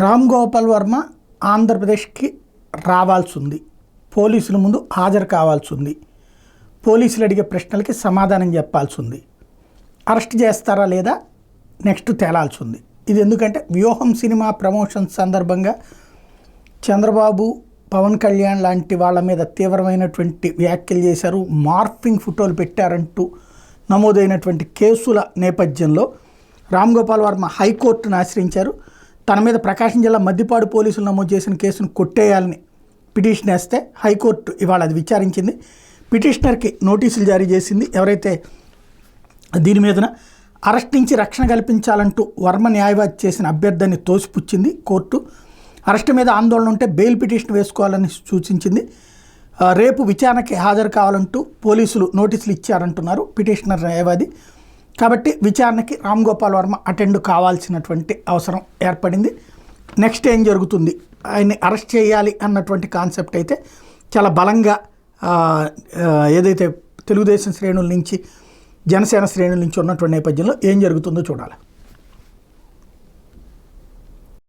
రామ్ గోపాల్ వర్మ ఆంధ్రప్రదేశ్కి రావాల్సి ఉంది. పోలీసుల ముందు హాజరు కావాల్సి ఉంది. పోలీసులు అడిగే ప్రశ్నలకి సమాధానం చెప్పాల్సి ఉంది. అరెస్ట్ చేస్తారా లేదా నెక్స్ట్ తేలాల్సి ఉంది. ఇది ఎందుకంటే వ్యూహం సినిమా ప్రమోషన్ సందర్భంగా చంద్రబాబు, పవన్ కళ్యాణ్ లాంటి వాళ్ళ మీద తీవ్రమైనటువంటి వ్యాఖ్యలు చేశారు. మార్ఫింగ్ ఫోటోలు పెట్టారంటూ నమోదైనటువంటి కేసుల నేపథ్యంలో రామ్ గోపాల్ వర్మ హైకోర్టును ఆశ్రయించారు. తన మీద ప్రకాశం జిల్లా మద్దిపాడు పోలీసులు నమోదు చేసిన కేసును కొట్టేయాలని పిటిషన్ వేస్తే హైకోర్టు ఇవాళ అది విచారించింది. పిటిషనర్కి నోటీసులు జారీ చేసింది. ఎవరైతే దీని మీదన అరెస్ట్ నుంచి రక్షణ కల్పించాలంటూ వర్మ న్యాయవాది చేసిన అభ్యర్థాన్ని తోసిపుచ్చింది కోర్టు. అరెస్ట్ మీద ఆందోళన ఉంటే బెయిల్ పిటిషన్ వేసుకోవాలని సూచించింది. రేపు విచారణకి హాజరు కావాలంటూ పోలీసులు నోటీసులు ఇచ్చారంటున్నారు పిటిషనర్ న్యాయవాది. కాబట్టి విచారణకి రామ్ గోపాల్ వర్మ అటెండ్ కావాల్సినటువంటి అవసరం ఏర్పడింది. నెక్స్ట్ ఏం జరుగుతుంది, ఆయన్ని అరెస్ట్ చేయాలి అన్నటువంటి కాన్సెప్ట్ అయితే చాలా బలంగా ఏదైతే తెలుగుదేశం శ్రేణుల నుంచి, జనసేన శ్రేణుల నుంచి ఉన్నటువంటి నేపథ్యంలో ఏం జరుగుతుందో చూడాలి.